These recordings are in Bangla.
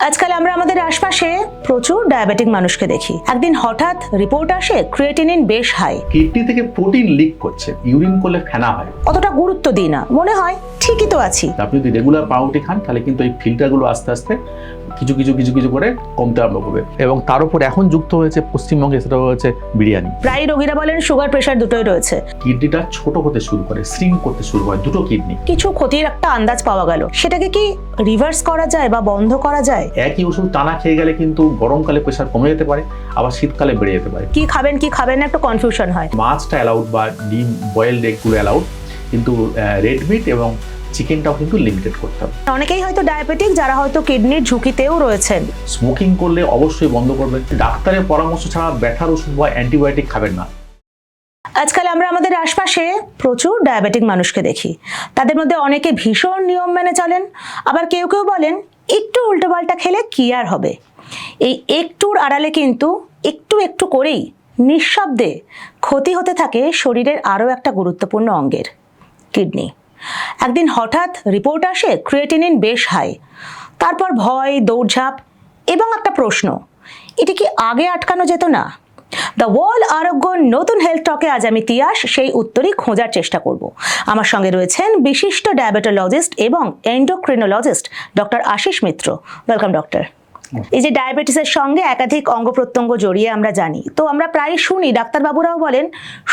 আজকাল আমরা আমাদের আশপাশে প্রচুর ডায়াবেটিক মানুষকে দেখি। একদিন হঠাৎ রিপোর্ট আসে ক্রিয়েটিনিন বেশ হাই। কিডনি থেকে প্রোটিন লিক করছে, ইউরিন করলে ফেনা হয়। অতটা গুরুত্ব দিই না, মনে হয় ঠিকই তো আছি। আপনি যদি রেগুলার পাউরুটি খান তাহলে কিন্তু এই ফিল্টারগুলো আস্তে আস্তে কিছু কিছু কিছু কিছু করে কমতে আরম্ভ করবে। এবং তার উপর এখন যুক্ত হয়েছে পশ্চিমবঙ্গে, সেটা হচ্ছে বিরিয়ানি। প্রায় রোগীরা বলেন সুগার প্রেশার দুটোই রয়েছে। কিডনিটা ছোট হতে শুরু করে, শ্রিঙ্ক করতে শুরু করে দুটো কিডনি। কিছু ক্ষতির একটা আন্দাজ পাওয়া গেল, সেটাকে কি রিভার্স করা যায় বা বন্ধ করা যায়? একই ওষুধ টানা খেয়ে গেলে কিন্তু গরমকালে প্রেশার কমে যেতে পারে, আবার শীতকালে বেড়ে যেতে পারে। কি খাবেন কি খাবেন না একটু কনফিউশন হয়। মাছটা অ্যালাউড বা ডিম বয়েলড এগগুলো অ্যালাউড, কিন্তু রেড মিট এবং চিকেনটাও কিন্তু লিমিটেড করতে হবে। অনেকেই হয়তো ডায়াবেটিক যারা হয়তো কিডনির ঝুঁকিতেও রয়েছেন। স্মোকিং করলে অবশ্যই বন্ধ করবেন। ডাক্তারের পরামর্শ ছাড়া ব্যথার ওষুধ বা অ্যান্টিবায়োটিক খাবেন না। আজকাল আমরা আমাদের আশপাশে প্রচুর ডায়াবেটিক মানুষকে দেখি। তাদের মধ্যে অনেকে ভীষণ নিয়ম মেনে চলেন, আবার কেউ কেউ বলেন একটু উল্টোপাল্টা খেলে কি আর হবে। এই একটুর আড়ালে কিন্তু একটু একটু করেই নিঃশব্দে ক্ষতি হতে থাকে শরীরের আরও একটা গুরুত্বপূর্ণ অঙ্গের, কিডনি। একদিন হঠাৎ রিপোর্ট আসে ক্রিয়েটিনিন বেশ হাই। তারপর ভয়, দৌড়ঝাঁপ এবং একটা প্রশ্ন, এটি কি আগে আটকানো যেত না? দ্য ওয়ার্ল্ড আরোগ্য নতুন হেলথ টকে আজ আমি তিয়াস সেই উত্তরই খোঁজার চেষ্টা করব। আমার সঙ্গে রয়েছেন বিশিষ্ট ডায়াবেটোলজিস্ট এবং endocrinologist doctor Ashish Mitra. Welcome doctor. এই যে ডায়াবেটিসের সঙ্গে একাধিক অঙ্গ প্রত্যঙ্গ জড়িয়ে আমরা জানি, তো আমরা প্রায় শুনি ডাক্তারবাবুরাও বলেন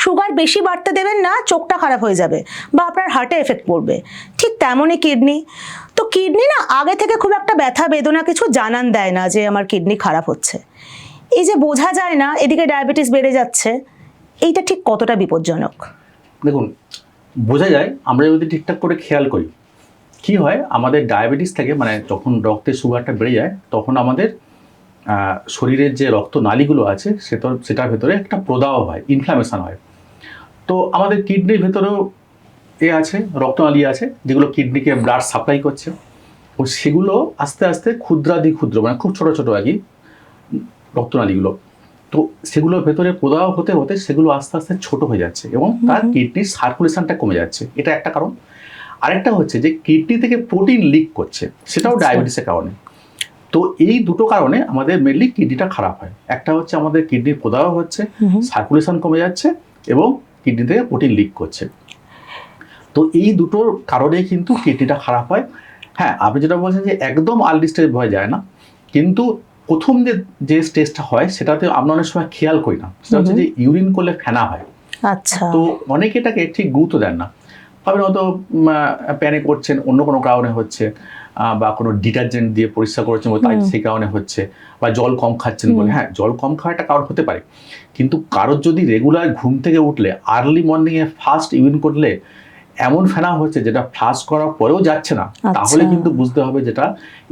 সুগার বেশি বাড়তে দেবেন না, চোখটা খারাপ হয়ে যাবে বা আপনার হার্টে এফেক্ট পড়বে। ঠিক তেমনই কিডনি। তো কিডনি না আগে থেকে খুব একটা ব্যথা বেদনা কিছু জানান দেয় না যে আমার কিডনি খারাপ হচ্ছে। এই যে বোঝা যায় না এদিকে ডায়াবেটিস বেড়ে যাচ্ছে, এইটা ঠিক কতটা বিপজ্জনক? দেখুন, বোঝা যায় আমরা যদি ঠিকঠাক করে খেয়াল করি। কি হয়, আমাদের ডায়াবেটিস থেকে মানে যখন রক্তের সুগারটা বেড়ে যায় তখন আমাদের শরীরের যে রক্তনালীগুলো আছে সেটার ভেতরে একটা প্রদাহ হয়, ইনফ্লামেশন হয়। তো আমাদের কিডনির ভেতরেও আছে, রক্তনালী আছে যেগুলো কিডনিকে ব্লাড সাপ্লাই করছে। ও সেগুলো আস্তে আস্তে ক্ষুদ্রাতি ক্ষুদ্র মানে খুব ছোট ছোট আর কি রক্তনালীগুলো, তো সেগুলোর ভেতরে প্রদাহ হতে হতে সেগুলো আস্তে আস্তে ছোট হয়ে যাচ্ছে এবং তার কিডনির সার্কুলেশনটা কমে যাচ্ছে। এটা একটা কারণ। আরেকটা হচ্ছে যে কিডনি থেকে প্রোটিন লিক করছে, সেটাও ডায়াবেটিসের কারণে। তো এই দুটো কারণে আমাদের মেনলি কিডনিটা খারাপ হয়। একটা হচ্ছে আমাদের কিডনির প্রদাহ হচ্ছে, সার্কুলেশন কমে যাচ্ছে এবং কিডনি থেকে প্রোটিন লিক করছে। তো এই দুটোর কারণে কিন্তু কিডনিটা খারাপ হয়। হ্যাঁ, আপনি যেটা বলছেন যে একদম আর্লি স্টেজ হয়ে যায় না, কিন্তু প্রথম যে স্টেজটা হয় সেটাতে আমরা অনেক সময় খেয়াল করি না। সেটা হচ্ছে যে ইউরিন করলে ফেনা হয়। আচ্ছা। তো অনেকে এটাকে ঠিক গুরুত্ব দেন না, ভাবেন হয়তো প্যানিক করছেন, অন্য কোনো কারণে হচ্ছে, বা কোনো ডিটারজেন্ট দিয়ে পরিষ্কার করেছেন তাই সেই কারণে হচ্ছে, বা জল কম খাচ্ছেন বলে। হ্যাঁ, জল কম খাওয়া একটা কারণ হতে পারে, কিন্তু কারোর যদি রেগুলার ঘুম থেকে উঠলে আর্লি মর্নিংয়ে ফার্স্ট ইউরিন করলে এমন ফেনা হচ্ছে যেটা ফ্লাশ করার পরেও যাচ্ছে না, তাহলে কিন্তু বুঝতে হবে যেটা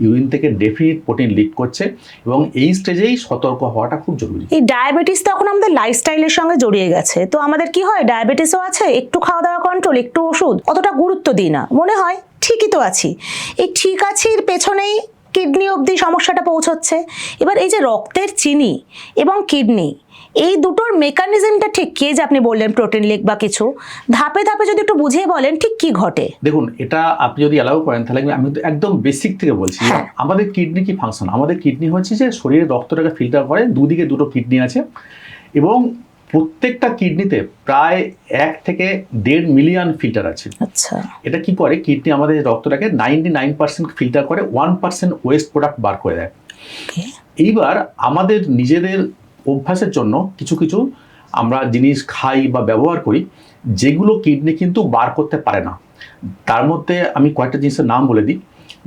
ইউরিন থেকে ডেফিনিট প্রোটিন লিক করছে এবং এই স্টেজেই সতর্ক হওয়াটা খুব জরুরি। এই ডায়াবেটিস তো এখন আমাদের লাইফস্টাইলের সঙ্গে জড়িয়ে গেছে। তো আমাদের কি হয়, ডায়াবেটিসও আছে, একটু খাওয়া দাওয়া কন্ট্রোল, একটু ওষুধ, অতটা গুরুত্ব দিই না, মনে হয় ঠিকই তো আছি। এই ঠিক আছির পেছনেই কিডনি অবধি সমস্যাটা পৌঁছচ্ছে। এবার এই যে রক্তের চিনি এবং কিডনি, এই দুটোর মেকানিজমটা ঠিক কি? যে আপনি বললেন প্রোটিন লিক বা কিছু, ধাপে ধাপে যদি একটু বুঝিয়ে বলেন ঠিক কি ঘটে। দেখুন, এটা আপনি যদি অ্যালাউ করেন তাহলে আমি একদম বেসিক থেকে বলছি। আমাদের কিডনি কি ফাংশন? আমাদের কিডনি হচ্ছে যে শরীরের রক্তটাকে ফিল্টার করে, দুদিকে দুটো কিডনি আছে এবং প্রত্যেকটা কিডনিতে প্রায় 1 থেকে 1.5 মিলিয়ন ফিল্টার আছে। আচ্ছা। এটা কি করে, কিডনি আমাদের রক্তটাকে 99% ফিল্টার করে, 1% ওয়েস্ট প্রোডাক্ট বার করে দেয়। এইবার আমাদের নিজেদের অভ্যাসের জন্য কিছু কিছু আমরা জিনিস খাই বা ব্যবহার করি যেগুলো কিডনি কিন্তু বার করতে পারে না। তার মধ্যে আমি কয়েকটা জিনিসের নাম বলে দিই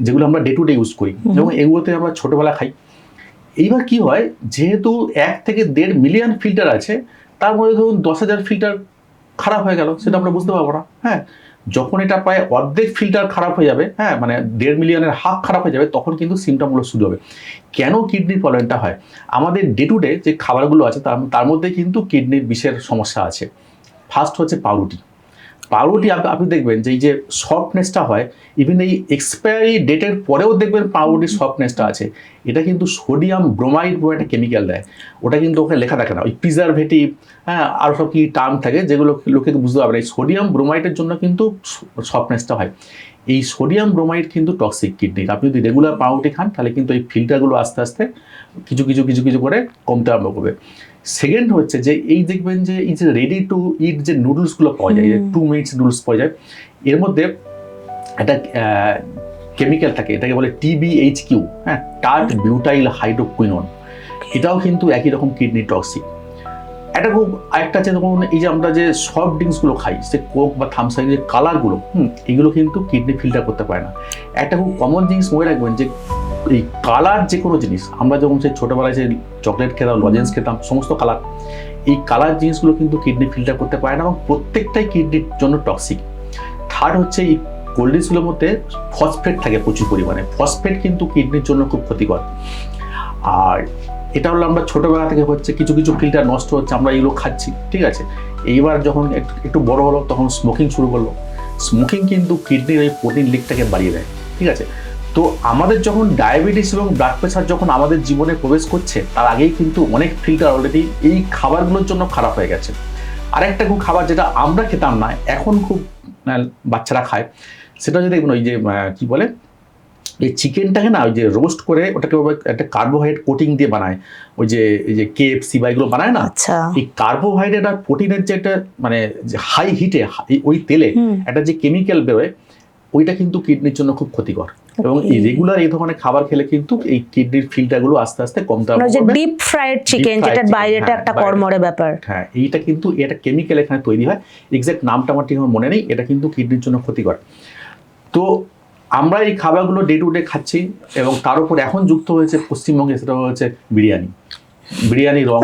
যেগুলো আমরা ডে টু ডে ইউজ করি এবং এগুলোতে আমরা ছোটোবেলা খাই। এইবার কি হয়, যেহেতু 1 থেকে 1.5 মিলিয়ন ফিল্টার আছে, তার মধ্যে ধরুন 10,000 ফিল্টার খারাপ হয়ে গেল, সেটা আমরা বুঝতে পারবো না। হ্যাঁ, যখন এটা প্রায় অর্ধেক ফিল্টার খারাপ হয়ে যাবে, হ্যাঁ মানে 1.5 মিলিয়নের হাফ খারাপ হয়ে যাবে, তখন কিন্তু সিমটমগুলো শুরু হবে। কেন কিডনির প্রবলেমটা হয়? আমাদের ডে টু ডে যে খাবারগুলো আছে তার মধ্যে কিন্তু কিডনির বিষের সমস্যা আছে। ফার্স্ট হচ্ছে পাউরুটি। পাউরুটি আপনি দেখবেন যে এই যে সফটনেসটা হয়, ইভেন এই এক্সপায়ারি ডেটের পরেও দেখবেন পাউরুটির সফটনেসটা আছে। এটা কিন্তু সোডিয়াম ব্রোমাইড বলে একটা কেমিক্যাল দেয়, ওটা কিন্তু ওখানে লেখা থাকে না, ওই প্রিজারভেটিভ, হ্যাঁ আরও সব কি টার্ম থাকে যেগুলো লোকে বুঝতে পারবে না। এই সোডিয়াম ব্রোমাইডের জন্য কিন্তু সফটনেসটা হয়। এই সোডিয়াম ব্রোমাইড কিন্তু টক্সিক কিডনির। আপনি যদি রেগুলার পাউরুটি খান তাহলে কিন্তু এই ফিল্টারগুলো আস্তে আস্তে কিছু কিছু কিছু কিছু করে কমতে আরম্ভ করবে। সেকেন্ড হচ্ছে যে এই দেখবেন যে এই যে রেডি টু ইট যে নুডলসগুলো পাওয়া যায়, যে 2 মিনিটস নুডলস পাওয়া যায়, এর মধ্যে একটা কেমিক্যাল থাকে, এটাকে বলে TBHQ, হ্যাঁ, টার্ট বিউটাইল হাইড্রোকুইনোন। এটাও কিন্তু একই রকম কিডনি টক্সিক। একটা খুব আরেকটা আছে, দেখুন এই যে আমরা যে সফট ড্রিঙ্কসগুলো খাই, সে কোক বা থামস আপের যে কালারগুলো, এগুলো কিন্তু কিডনি ফিল্টার করতে পারে না। একটা খুব কমন জিনিস মনে রাখবেন যে এই কালার যে কোনো জিনিস, আমরা যখন সেই ছোটোবেলায় যে চকলেট খেতাম, লজেন্স খেতাম, সমস্ত কালার, এই কালার জিনিসগুলো কিন্তু কিডনি ফিল্টার করতে পারে না এবং প্রত্যেকটাই কিডনির জন্য টক্সিক। থার্ড হচ্ছে এই কোল্ড ড্রিঙ্কসগুলোর মধ্যে ফসফেট থাকে প্রচুর পরিমাণে। ফসফেট কিন্তু কিডনির জন্য খুব ক্ষতিকর। আর এটা হলো আমরা ছোটোবেলা থেকে হচ্ছে কিছু কিছু ফিল্টার নষ্ট হচ্ছে, আমরা এগুলো খাচ্ছি, ঠিক আছে। এইবার যখন একটু বড় হলো তখন স্মোকিং শুরু করলো। স্মোকিং কিন্তু কিডনির এই প্রোটিন লিকটাকে বাড়িয়ে দেয়, ঠিক আছে। তো আমাদের যখন ডায়াবেটিস এবং ব্লাড প্রেশার যখন আমাদের জীবনে প্রবেশ করছে, তার আগেই কিন্তু অনেক ফিল্টার অলরেডি এই খাবারগুলোর জন্য খারাপ হয়ে গেছে। আরেকটা খুব খাবার যেটা আমরা খেতাম না, এখন খুব বাচ্চারা খায়, সেটা যদি দেখবেন ওই যে কী বলে, এই চিকেনটাকে না ওই যে রোস্ট করে ওটাকে একটা কার্বোহাইড্রেট কোটিং দিয়ে বানায়, ওই যে এই যে KFC বা এগুলো বানায় না, এই কার্বোহাইড্রেট আর প্রোটিনের যে একটা মানে হাই হিটে ওই তেলে একটা যে কেমিক্যাল বেরোয়, ওইটা কিন্তু কিডনির জন্য খুব ক্ষতিকর। এবং এই রেগুলার এই ধরনের খাবার খেলে কিন্তু এই কিডনির ফিল্টারগুলো আস্তে আস্তে কমতে হবে। ডিপ ফ্রাইড চিকেন, যেটার বাইরেটা একটা কড়মড়ে ব্যাপার, হ্যাঁ, এইটা কিন্তু এটা কেমিক্যাল এখানে তৈরি হয়, এক্সাক্ট নামটা আমার ঠিক মনে নেই, এটা কিন্তু কিডনির জন্য ক্ষতিকর। তো আমরা এই খাবারগুলো ডে টু ডে খাচ্ছি এবং তার উপর এখন যুক্ত হয়েছে পশ্চিমবঙ্গে, সেটা হচ্ছে বিরিয়ানি রং।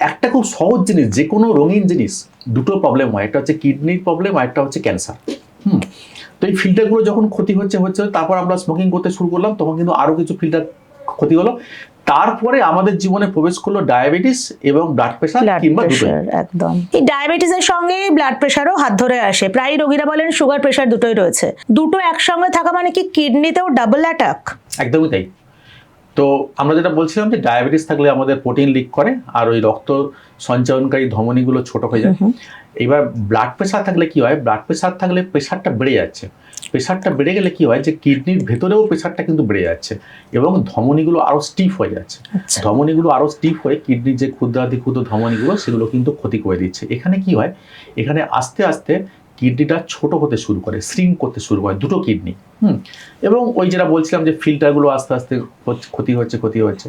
একটা খুব সহজ জিনিস, যে কোনো রঙিন জিনিস দুটো প্রবলেম হয়, একটা হচ্ছে কিডনির প্রবলেম আর একটা হচ্ছে ক্যান্সার। তো এই ফিল্টারগুলো যখন ক্ষতি হচ্ছে তারপর আমরা স্মোকিং করতে শুরু করলাম, তখন কিন্তু আরও কিছু ফিল্টার ক্ষতি হলো। তারপরে আমাদের জীবনে প্রবেশ করলো ডায়াবেটিস এবং ব্লাড প্রেশার, কিংবা একদম এই ডায়াবেটিসের সঙ্গে ব্লাড প্রেশারও হাত ধরে আসে। প্রায় রোগীরা বলেন সুগার প্রেশার দুটোই রয়েছে। দুটো একসঙ্গে থাকা মানে কি কিডনিতেও ডাবল অ্যাটাক? একদমই তাই। তো আমরা যেটা বলছিলাম যে ডায়াবেটিস থাকলে আমাদের প্রোটিন লিক করে আর ওই রক্ত সঞ্চালনকারী ধমনীগুলো ছোট হয়ে যায়। এবার ব্লাড প্রেশার থাকলে কি হয়, ব্লাড প্রেশার থাকলে প্রেশারটা বেড়ে যাচ্ছে। প্রেশারটা বেড়ে গেলে কি হয়, যে কিডনির ভেতরেও প্রেশারটা কিন্তু বেড়ে যাচ্ছে এবং ধমনীগুলো আরও স্টিফ হয়ে যাচ্ছে। ধমনীগুলো আরও স্টিফ হয়ে কিডনির যে ক্ষুদ্রাতি ক্ষুদ্র ধমনীগুলো, সেগুলো কিন্তু ক্ষতি করে দিচ্ছে। এখানে কি হয়, এখানে আস্তে আস্তে কিডনিটা ছোট হতে শুরু করে, শ্রিঙ্ক করতে শুরু করে দুটো কিডনি। এবং ওই যেটা বলছিলাম যে ফিল্টারগুলো আস্তে আস্তে ক্ষতি হচ্ছে।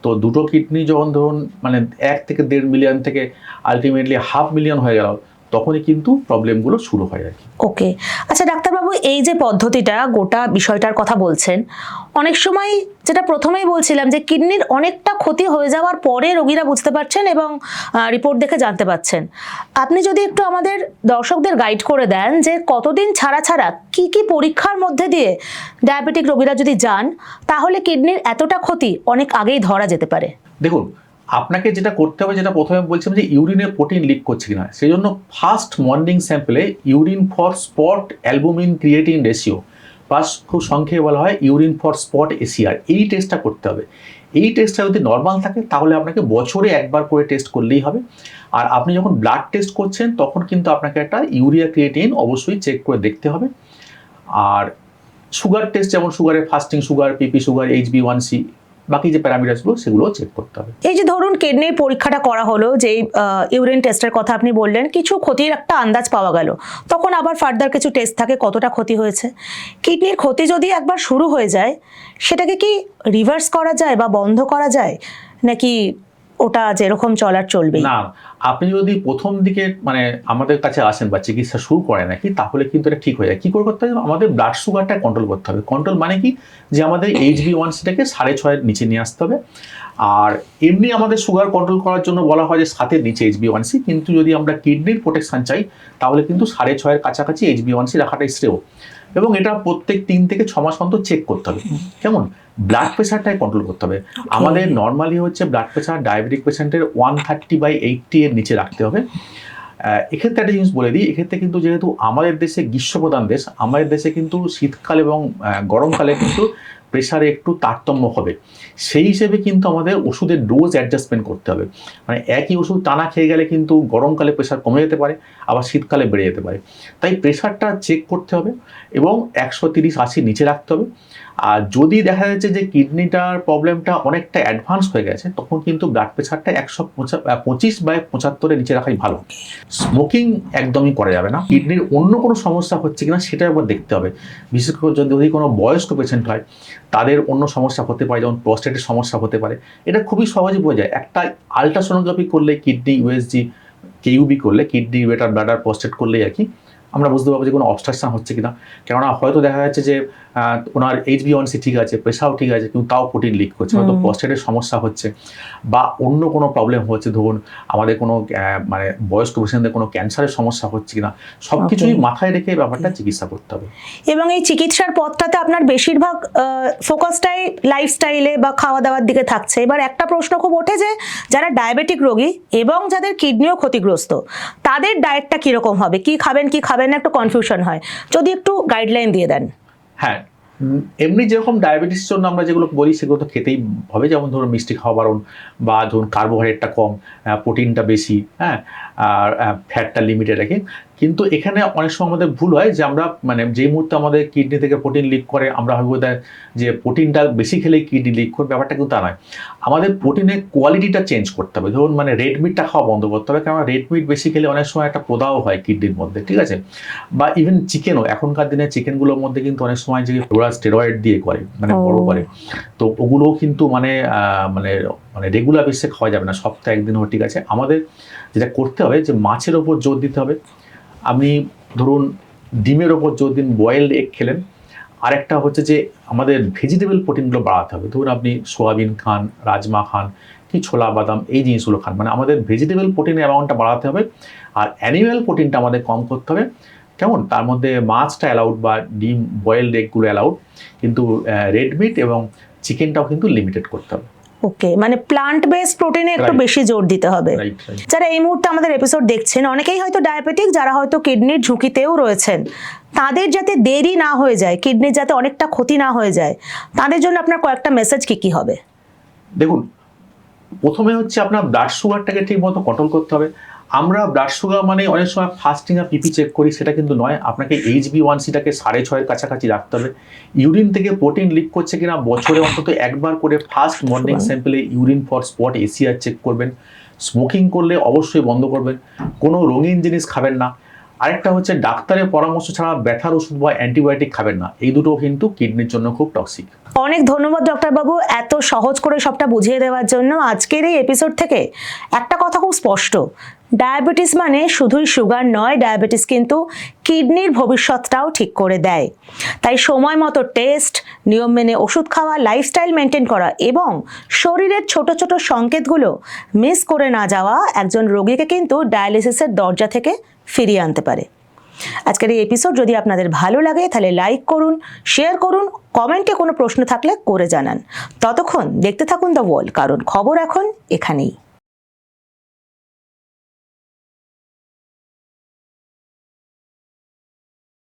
তো দুটো কিডনি যখন ধরুন মানে 1 থেকে 1.5 মিলিয়ন থেকে আলটিমেটলি 500 মিলিয়ন হয়ে গেল, তখনই কিন্তু প্রবলেমগুলো শুরু হয় আর কি। ওকে, আচ্ছা ডাক্তারবাবু, এই যে পদ্ধতিটা গোটা বিষয়টার কথা বলছেন, অনেক সময় যেটা প্রথমেই বলছিলাম যে কিডনির অনেকটা ক্ষতি হয়ে যাওয়ার পরে রোগীরা বুঝতে পারছেন এবং রিপোর্ট দেখে জানতে পারছেন। আপনি যদি একটু আমাদের দর্শকদের গাইড করে দেন যে কতদিন ছাড়া কি কি পরীক্ষার মধ্যে দিয়ে ডায়াবেটিক রোগীরা যদি যান, তাহলে কিডনির এতটা ক্ষতি অনেক আগেই ধরা যেতে পারে। দেখুন, আপনাকে যেটা করতে হবে, যেটা প্রথমে বলছিলাম যে ইউরিনে প্রোটিন লিক করছে কিনা, সেই জন্য ফার্স্ট মর্নিং স্যাম্পলে urine for spot albumin creatinine ratio, বা খুব সংক্ষেপে বলা হয় ইউরিন ফর স্পট ACR, এই টেস্টটা করতে হবে। এই টেস্টটা যদি নর্মাল থাকে তাহলে আপনাকে বছরে একবার করে টেস্ট করলেই হবে। আর আপনি যখন ব্লাড টেস্ট করছেন তখন কিন্তু আপনাকে একটা ইউরিয়া ক্রিয়েটিন অবশ্যই চেক করে দেখতে হবে। আর সুগার টেস্ট, যেমন সুগারের ফাস্টিং সুগার, পিপি সুগার, HbA1c, বাকি যে প্যারামিটারগুলো সেগুলোও চেক করতে হবে। এই যে ধরুন কিডনির পরীক্ষাটা করা হলো, যে ইউরিন টেস্টের কথা আপনি বললেন, কিছু ক্ষতির একটা আন্দাজ পাওয়া গেল, তখন আবার ফার্দার কিছু টেস্ট থাকে কতটা ক্ষতি হয়েছে। কিডনির ক্ষতি যদি একবার শুরু হয়ে যায়, সেটাকে কি রিভার্স করা যায় বা বন্ধ করা যায়, নাকি ওটা যেরকম চলার চলবে? না, আপনি যদি প্রথম দিকে মানে আমাদের কাছে আসেন বা চিকিৎসা শুরু করেন নাকি, তাহলে কিন্তু এটা ঠিক হয়ে যায়। কী করে করতে হবে, আমাদের ব্লাড সুগারটা কন্ট্রোল করতে হবে। কন্ট্রোল মানে কি, যে আমাদের HbA1cটাকে 6.5-এর নিচে নিয়ে আসতে হবে। আর এমনি আমাদের সুগার কন্ট্রোল করার জন্য বলা হয় যে 7-এর নিচে HbA1c, কিন্তু যদি আমরা কিডনির প্রোটেকশন চাই তাহলে কিন্তু 6.5-এর কাছাকাছি HbA1c রাখাটাই শ্রেয়। এবং এটা প্রত্যেক 3 থেকে 6 মাস অন্তর চেক করতে হবে। কেমন, ব্লাড প্রেশারটাই কন্ট্রোল করতে হবে। আমাদের নর্মালি হচ্ছে ব্লাড প্রেশার ডায়াবেটিক পেশেন্টের 130/80 এর নিচে রাখতে হবে। এক্ষেত্রে একটা জিনিস বলে দিই, এক্ষেত্রে কিন্তু যেহেতু আমাদের দেশে গ্রীষ্মপ্রধান দেশ, আমাদের দেশে কিন্তু শীতকাল এবং গরমকালে কিন্তু প্রেশারে একটু তারতম্য হবে। সেই হিসেবে কিন্তু আমাদের ওষুধের ডোজ অ্যাডজাস্টমেন্ট করতে হবে। মানে একই ওষুধ টানা খেয়ে গেলে কিন্তু গরমকালে প্রেশার কমে যেতে পারে, আবার শীতকালে বেড়ে যেতে পারে। তাই প্রেশারটা চেক করতে হবে এবং 130/80 নিচে রাখতে হবে। আর যদি দেখা যাচ্ছে যে কিডনিটার প্রবলেমটা অনেকটা অ্যাডভান্স হয়ে গেছে, তখন কিন্তু ব্লাড প্রেশারটা 125/75 নিচে রাখাই ভালো। স্মোকিং একদমই করা যাবে না। কিডনির অন্য কোনো সমস্যা হচ্ছে কিনা সেটা একবার দেখতে হবে। বিশেষ করে যদি কোনো বয়স্ক পেশেন্ট হয়, তাদের অন্য সমস্যা হতে পারে, যেমন প্রস্টেটের সমস্যা হতে পারে। এটা খুবই সহজে বোঝা যায়। একটা আলট্রাসোনোগ্রাফি করলে, কিডনি ইউএসজি, কেইউবি করলে, কিডনি বেটার ব্লাডার প্রস্টেট করলেই আর কি আমরা বুঝতে পারবো যে কোনো অবস্ট্রাকশন হচ্ছে কিনা। কেননা হয়তো দেখা যাচ্ছে যে ওনার HbA1c ঠিক আছে, প্রেশারও ঠিক আছে, কিন্তু তাও প্রোটিন লিক করছে, হয়তো প্রস্টেটের সমস্যা হচ্ছে বা অন্য কোনো প্রবলেম হচ্ছে। ধরুন আমাদের কোনো মানে বয়স্ক পেশেন্টদের কোনো ক্যান্সারের সমস্যা হচ্ছে কিনা, সব কিছুই মাথায় রেখে ব্যাপারটা চিকিৎসা করতে হবে। এবং এই চিকিৎসার পথটাতে আপনার বেশিরভাগ ফোকাসটাই লাইফস্টাইলে বা খাওয়া দাওয়ার দিকে থাকছে। এবার একটা প্রশ্ন খুব ওঠে যে যারা ডায়াবেটিক রোগী এবং যাদের কিডনিও ক্ষতিগ্রস্ত, তাদের ডায়েটটা কীরকম হবে, কি খাবেন কি খাবেন না একটু কনফিউশন হয়, যদি একটু গাইডলাইন দিয়ে দেন। হ্যাঁ, এমনি যেরকম ডায়াবেটিসের জন্য আমরা যেগুলো বলি সেগুলো তো খেতেই হবে, যেমন ধরুন মিষ্টি খাওয়া বারণ, বা ধরুন কার্বোহাইড্রেটটা কম, প্রোটিনটা বেশি, হ্যাঁ, আর ফ্যাটটা লিমিটে রাখি। কিন্তু এখানে অনেক সময় আমাদের ভুল হয় যে আমরা মানে যেই মুহূর্তে আমাদের কিডনি থেকে প্রোটিন লিক করে আমরা ভাববো যে প্রোটিনটা বেশি খেলেই কিডনি লিক করে, ব্যাপারটা কিন্তু তা নয়। আমাদের প্রোটিনের কোয়ালিটিটা চেঞ্জ করতে হবে। ধরুন মানে রেড মিটটা খাওয়া বন্ধ করতে হবে, কারণ রেড মিট বেশি খেলে অনেক সময় একটা প্রদাহ হয় কিডনির মধ্যে, ঠিক আছে। বা ইভেন চিকেনও, এখনকার দিনে চিকেনগুলোর মধ্যে কিন্তু অনেক সময় যে ওরা স্টেরয়েড দিয়ে করে, মানে বড় করে, তো ওগুলোও কিন্তু মানে মানে মানে রেগুলার বেসিসে খাওয়া যাবে না, সপ্তাহে একদিন হোক, ঠিক আছে। আমাদের যেটা করতে হবে যে মাছের ওপর জোর দিতে হবে। আপনি ধরুন ডিমের ওপর জোর দিন, বয়েলড এগ খেলেন। আরেকটা হচ্ছে যে আমাদের ভেজিটেবল প্রোটিনগুলো বাড়াতে হবে। ধরুন আপনি সোয়াবিন খান, রাজমা খান, কি ছোলা বাদাম, এই জিনিসগুলো খান। মানে আমাদের ভেজিটেবল প্রোটিনের অ্যামাউন্টটা বাড়াতে হবে, আর অ্যানিম্যাল প্রোটিনটা আমাদের কম করতে হবে। কেমন? তার মধ্যে মাছটা অ্যালাউড, বা ডিম বয়েলড এগগুলো অ্যালাউড, কিন্তু রেড মিট এবং চিকেনটাও কিন্তু লিমিটেড করতে হবে। ওকে, মানে প্লান্ট বেসড প্রোটিনে একটু বেশি জোর দিতে হবে। যারা এই মুহূর্তে আমাদের এপিসোড দেখছেন, অনেকেই হয়তো ডায়াবেটিক, যারা হয়তো কিডনির ঝুঁকিতেও রয়েছেন, তাদের যাতে দেরি না হয়ে যায়, কিডনির যাতে অনেকটা ক্ষতি না হয়ে যায়, তাদের জন্য আপনার কয়েকটা মেসেজ কি হবে? দেখুন, প্রথমে হচ্ছে আপনার ব্লাড সুগারটাকে ঠিক মতো কন্ট্রোল করতে হবে। আমরা ব্লাড সুগার মানে অনেক সময় ফাস্টিং আর পিপি চেক করি, সেটা কিন্তু নয়। আপনাকে HbA1cটাকে 6.5-এর কাছাকাছি রাখতে হবে। ইউরিন থেকে প্রোটিন লিক করছে কিনা বছরে অন্তত একবার করে ফার্স্ট মর্নিং স্যাম্পলে urine for spot ACR check করবেন। স্মোকিং করলে অবশ্যই বন্ধ করবেন। কোনো রঙিন জিনিস খাবেন না। আরেকটা হচ্ছে ডাক্তারের পরামর্শ ছাড়া ব্যথার ওষুধ বা অ্যান্টিবায়োটিক খাবেন না। এই দুটো কিন্তু কিডনির জন্য খুব টক্সিক। অনেক ধন্যবাদ ডক্টর বাবু, এত সহজ করে সবটা বুঝিয়ে দেওয়ার জন্য। আজকের এই এপিসোড থেকে একটা কথা খুব স্পষ্ট, ডায়াবেটিস মানে শুধুই সুগার নয়, ডায়াবেটিস কিন্তু কিডনির ভবিষ্যৎটাও ঠিক করে দেয়। তাই সময় মতো টেস্ট, নিয়ম মেনে ওষুধ খাওয়া, লাইফস্টাইল মেনটেন করা এবং শরীরের ছোট ছোট সংকেতগুলো মিস করে না যাওয়া একজন রোগীকে কিন্তু ডায়ালিসিসের দরজা থেকে ফিরিয়ে আনতে পারে। আজকের এই এপিসোড যদি আপনাদের ভালো লাগে তাহলে লাইক করুন, শেয়ার করুন, কমেন্টে কোনো প্রশ্ন থাকলে করে জানান। ততক্ষণ দেখতে থাকুন দ্য ওয়ার্ল্ড, কারণ খবর এখন এখানেই।